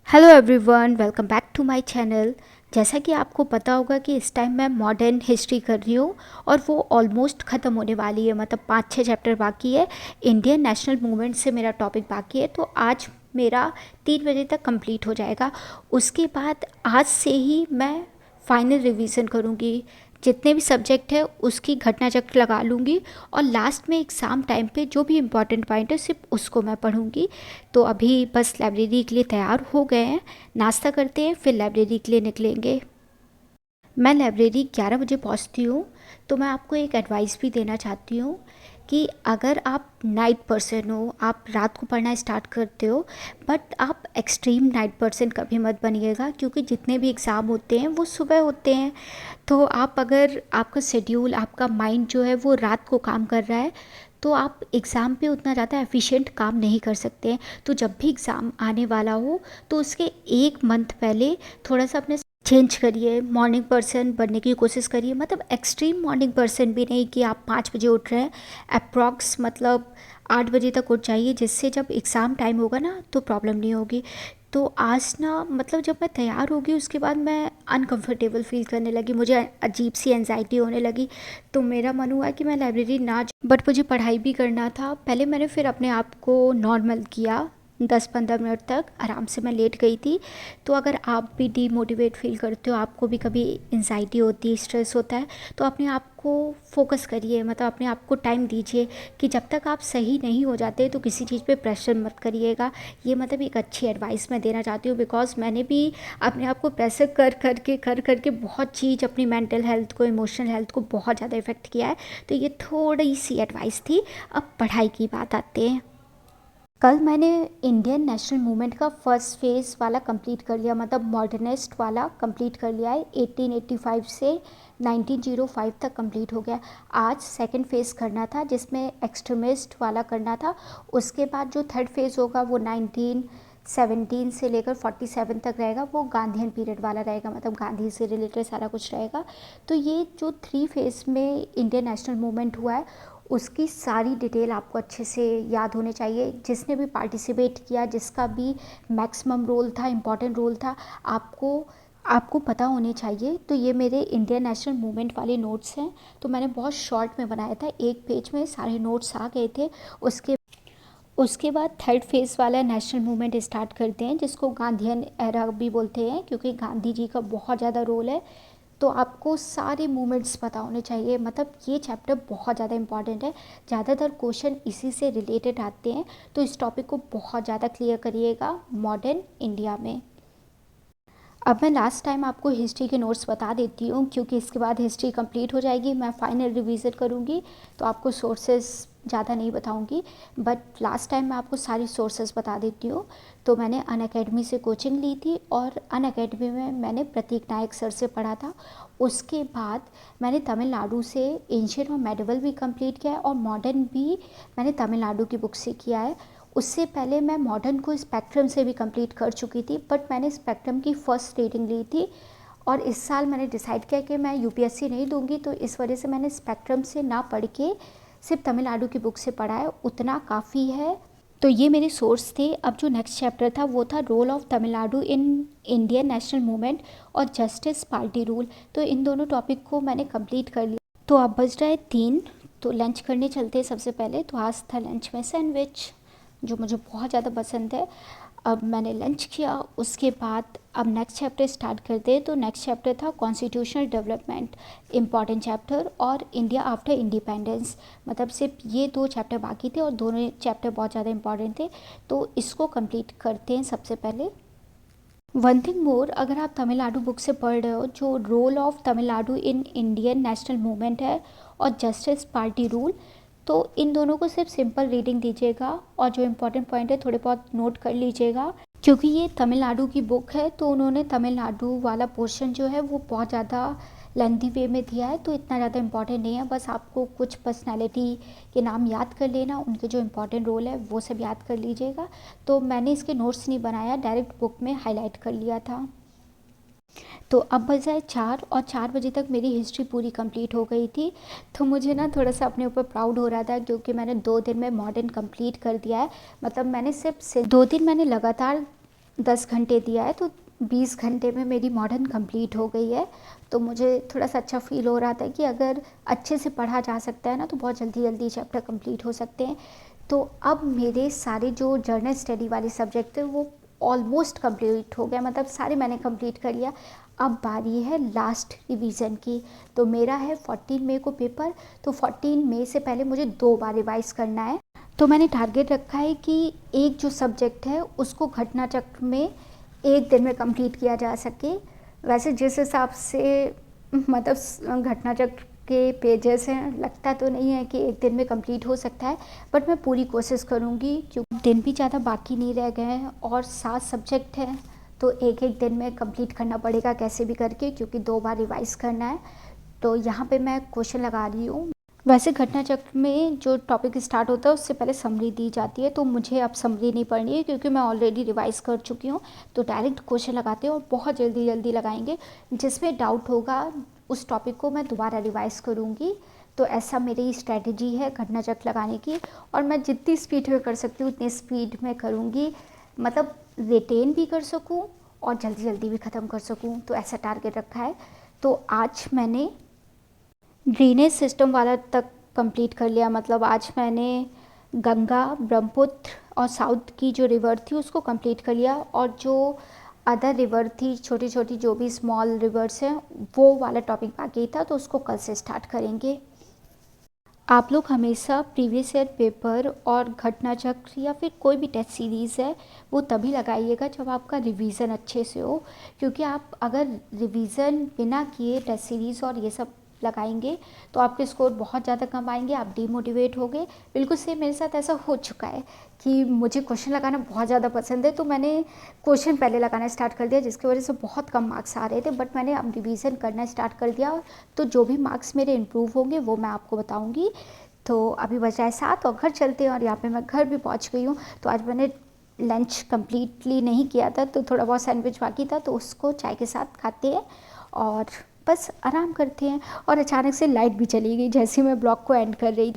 Hello everyone, welcome back to my channel. जैसा कि आपको पता होगा कि इस टाइम मैं मॉडर्न हिस्ट्री कर रही हूँ और वो ऑलमोस्ट ख़त्म होने वाली है। मतलब 5-6 चैप्टर बाकी है। इंडियन नेशनल मूवमेंट से मेरा टॉपिक बाकी है, तो आज मेरा 3 बजे तक कंप्लीट हो जाएगा। उसके बाद आज से ही मैं फाइनल रिवीजन करूँगी। जितने भी सब्जेक्ट है उसकी घटना चक्र लगा लूँगी और लास्ट में एग्ज़ाम टाइम पे जो भी इम्पोर्टेंट पॉइंट है सिर्फ उसको मैं पढ़ूँगी। तो अभी बस लाइब्रेरी के लिए तैयार हो गए हैं, नाश्ता करते हैं फिर लाइब्रेरी के लिए निकलेंगे। मैं लाइब्रेरी 11 बजे पहुंचती हूँ। तो मैं आपको एक एडवाइस भी देना चाहती हूँ कि अगर आप नाइट पर्सन हो, आप रात को पढ़ना स्टार्ट करते हो, बट आप एक्सट्रीम नाइट पर्सन कभी मत बनिएगा, क्योंकि जितने भी एग्ज़ाम होते हैं वो सुबह होते हैं। तो आप अगर आपका शेड्यूल, आपका माइंड जो है वो रात को काम कर रहा है, तो आप एग्ज़ाम पे उतना ज़्यादा एफिशिएंट काम नहीं कर सकते हैं। तो जब भी एग्ज़ाम आने वाला हो तो उसके 1 मंथ पहले थोड़ा सा अपने चेंज करिए, मॉर्निंग पर्सन बनने की कोशिश करिए। मतलब एक्सट्रीम मॉर्निंग पर्सन भी नहीं कि आप 5 बजे उठ रहे हैं, अप्रॉक्स मतलब 8 बजे तक उठ जाइए, जिससे जब एग्ज़ाम टाइम होगा ना तो प्रॉब्लम नहीं होगी। तो आज ना मतलब जब मैं तैयार होगी उसके बाद मैं अनकंफर्टेबल फील करने लगी, मुझे अजीब सी एनजाइटी होने लगी। तो मेरा मन हुआ कि मैं लाइब्रेरी ना, बट मुझे पढ़ाई भी करना था। पहले मैंने फिर अपने आप को नॉर्मल किया, 10-15 मिनट तक आराम से मैं लेट गई थी। तो अगर आप भी डीमोटिवेट फील करते हो, आपको भी कभी एंजाइटी होती है, स्ट्रेस होता है, तो अपने आप को फोकस करिए, मतलब अपने आप को टाइम दीजिए कि जब तक आप सही नहीं हो जाते तो किसी चीज़ पे प्रेशर मत करिएगा। ये मतलब एक अच्छी एडवाइस मैं देना चाहती हूँ, बिकॉज मैंने भी अपने आप को प्रेशर कर करके बहुत चीज़ अपनी मेंटल हेल्थ को, इमोशनल हेल्थ को बहुत ज़्यादा इफ़ेक्ट किया है। तो ये थोड़ी सी एडवाइस थी। अब पढ़ाई की बात आते हैं। कल मैंने इंडियन नेशनल मूवमेंट का फर्स्ट फेज़ वाला कंप्लीट कर लिया, मतलब मॉडर्निस्ट वाला कंप्लीट कर लिया है। 1885 से 1905 तक कंप्लीट हो गया। आज सेकंड फेज़ करना था जिसमें एक्सट्रीमिस्ट वाला करना था। उसके बाद जो थर्ड फेज़ होगा वो 1917 से लेकर 47 तक रहेगा, वो गांधीयन पीरियड वाला रहेगा, मतलब गांधी से रिलेटेड सारा कुछ रहेगा। तो ये जो 3 फेज़ में इंडियन नेशनल मूवमेंट हुआ है उसकी सारी डिटेल आपको अच्छे से याद होने चाहिए। जिसने भी पार्टिसिपेट किया, जिसका भी मैक्सिमम रोल था, इम्पॉर्टेंट रोल था, आपको आपको पता होने चाहिए। तो ये मेरे इंडियन नेशनल मूवमेंट वाले नोट्स हैं। तो मैंने बहुत शॉर्ट में बनाया था, 1 पेज में सारे नोट्स आ गए थे। उसके उसके बाद थर्ड फेज़ वाला नेशनल मूवमेंट स्टार्ट करते हैं, जिसको गांधीयन एरा भी बोलते हैं, क्योंकि गांधी जी का बहुत ज़्यादा रोल है। तो आपको सारे मूवमेंट्स पता होने चाहिए। मतलब ये चैप्टर बहुत ज़्यादा इंपॉर्टेंट है, ज़्यादातर क्वेश्चन इसी से रिलेटेड आते हैं। तो इस टॉपिक को बहुत ज़्यादा क्लियर करिएगा मॉडर्न इंडिया में। अब मैं लास्ट टाइम आपको हिस्ट्री के नोट्स बता देती हूँ, क्योंकि इसके बाद हिस्ट्री कंप्लीट हो जाएगी, मैं फाइनल रिवीजन करूँगी। तो आपको सोर्सेज ज़्यादा नहीं बताऊँगी, बट लास्ट टाइम मैं आपको सारी सोर्सेज बता देती हूँ। तो मैंने अन अकेडमी से कोचिंग ली थी और अन अकेडमी में मैंने प्रतीक नायक सर से पढ़ा था। उसके बाद मैंने तमिलनाडु से एंशियंट और मेडिवल भी कंप्लीट किया है और मॉडर्न भी मैंने तमिलनाडु की बुक से किया है। उससे पहले मैं मॉडर्न को स्पेक्ट्रम से भी कंप्लीट कर चुकी थी, बट मैंने स्पेक्ट्रम की फ़र्स्ट रीडिंग ली थी। और इस साल मैंने डिसाइड किया कि मैं यूपीएससी नहीं दूंगी, तो इस वजह से मैंने स्पेक्ट्रम से ना पढ़ के सिर्फ तमिलनाडु की बुक से पढ़ा है, उतना काफ़ी है। तो ये मेरे सोर्स थे। अब जो नेक्स्ट चैप्टर था वो था role of Tamil Nadu in Indian national movement और जस्टिस पार्टी रूल। तो इन दोनों टॉपिक को मैंने कंप्लीट कर लिया। तो अब बज रहा है 3, तो लंच करने चलते हैं सबसे पहले। तो आज था लंच में सैंडविच, जो मुझे बहुत ज़्यादा पसंद है। अब मैंने लंच किया, उसके बाद अब नेक्स्ट चैप्टर स्टार्ट करते हैं। तो नेक्स्ट चैप्टर था कॉन्स्टिट्यूशनल डेवलपमेंट, इम्पॉर्टेंट चैप्टर, और इंडिया आफ्टर इंडिपेंडेंस। मतलब सिर्फ ये 2 चैप्टर बाकी थे और दोनों चैप्टर बहुत ज़्यादा इंपॉर्टेंट थे। तो इसको कंप्लीट करते हैं सबसे पहले। वन थिंग मोर, अगर आप तमिलनाडु बुक से पढ़ रहे हो, जो role of Tamil Nadu in Indian national movement है और जस्टिस पार्टी रूल, तो इन दोनों को सिर्फ सिंपल रीडिंग दीजिएगा और जो इम्पोर्टेंट पॉइंट है थोड़े बहुत नोट कर लीजिएगा। क्योंकि ये तमिलनाडु की बुक है तो उन्होंने तमिलनाडु वाला पोर्शन जो है वो बहुत ज़्यादा लेंथी वे में दिया है, तो इतना ज़्यादा इंपॉर्टेंट नहीं है। बस आपको कुछ पर्सनालिटी के नाम याद कर लेना, उनके जो इंपॉर्टेंट रोल है वो सब याद कर लीजिएगा। तो मैंने इसके नोट्स नहीं बनाया, डायरेक्ट बुक में हाईलाइट कर लिया था। तो अब बजाए 4, और 4 बजे तक मेरी हिस्ट्री पूरी कंप्लीट हो गई थी। तो मुझे ना थोड़ा सा अपने ऊपर प्राउड हो रहा था, क्योंकि मैंने 2 दिन में मॉडर्न कंप्लीट कर दिया है। मतलब मैंने सिर्फ से 2 दिन मैंने लगातार 10 घंटे दिया है, तो 20 घंटे में मेरी मॉडर्न कंप्लीट हो गई है। तो मुझे थोड़ा सा अच्छा फील हो रहा था कि अगर अच्छे से पढ़ा जा सकता है ना, तो बहुत जल्दी जल्दी चैप्टर कंप्लीट हो सकते हैं। तो अब मेरे सारे जो जर्नल स्टडी वाले सब्जेक्ट थे वो ऑलमोस्ट कंप्लीट हो गया, मतलब सारे मैंने कंप्लीट कर लिया। अब बारी है लास्ट रिवीजन की। तो मेरा है 14 मई को पेपर, तो 14 मई से पहले मुझे 2 बार रिवाइज़ करना है। तो मैंने टारगेट रखा है कि एक जो सब्जेक्ट है उसको घटना चक्र में 1 दिन में कंप्लीट किया जा सके। वैसे जिस हिसाब से मतलब घटना चक्र के पेजेस हैं, लगता तो नहीं है कि 1 दिन में कंप्लीट हो सकता है, बट मैं पूरी कोशिश करूँगी क्योंकि दिन भी ज़्यादा बाकी नहीं रह गए हैं और 7 सब्जेक्ट हैं, तो एक एक दिन में कंप्लीट करना पड़ेगा कैसे भी करके, क्योंकि 2 बार रिवाइज़ करना है। तो यहाँ पे मैं क्वेश्चन लगा रही हूँ। वैसे घटना चक्र में जो टॉपिक स्टार्ट होता है उससे पहले समरी दी जाती है, तो मुझे अब समरी नहीं पढ़नी है क्योंकि मैं ऑलरेडी रिवाइज़ कर चुकी हूँ। तो डायरेक्ट क्वेश्चन लगाते हैं और बहुत जल्दी जल्दी लगाएंगे। जिसमें डाउट होगा उस टॉपिक को मैं दोबारा रिवाइज़ करूँगी। तो ऐसा मेरी स्ट्रैटेजी है घटना चक्र लगाने की, और मैं जितनी स्पीड में कर सकती हूँ उतनी स्पीड में करूँगी, मतलब रिटेन भी कर सकूँ और जल्दी जल्दी भी ख़त्म कर सकूँ। तो ऐसा टारगेट रखा है। तो आज मैंने ड्रेनेज सिस्टम वाला तक कंप्लीट कर लिया, मतलब आज मैंने गंगा, ब्रह्मपुत्र और साउथ की जो रिवर थी उसको कंप्लीट कर लिया, और जो अदर रिवर थी, छोटी छोटी जो भी स्मॉल रिवर्स हैं, वो वाला टॉपिक बाकी था, तो उसको कल से स्टार्ट करेंगे। आप लोग हमेशा प्रीवियस ईयर पेपर और घटना चक्र या फिर कोई भी टेस्ट सीरीज़ है वो तभी लगाइएगा जब आपका रिवीजन अच्छे से हो, क्योंकि आप अगर रिवीजन बिना किए टेस्ट सीरीज़ और ये सब लगाएंगे तो आपके स्कोर बहुत ज़्यादा कम आएंगे, आप डीमोटिवेट होगे। बिल्कुल सेम मेरे साथ ऐसा हो चुका है कि मुझे क्वेश्चन लगाना बहुत ज़्यादा पसंद है, तो मैंने क्वेश्चन पहले लगाना स्टार्ट कर दिया जिसकी वजह से बहुत कम मार्क्स आ रहे थे, बट मैंने अब रिवीजन करना स्टार्ट कर दिया। तो जो भी मार्क्स मेरे इम्प्रूव होंगे वो मैं आपको बताऊँगी। तो अभी बचा है 7 और घर चलते हैं, और यहाँ पे मैं घर भी पहुँच गई हूँ। तो आज मैंने लंच कम्प्लीटली नहीं किया था, तो थोड़ा बहुत सैंडविच बाकी था, तो उसको चाय के साथ खाते हैं और बस आराम करते हैं। और अचानक से लाइट भी चली गई जैसे ही मैं ब्लॉग को एंड कर रही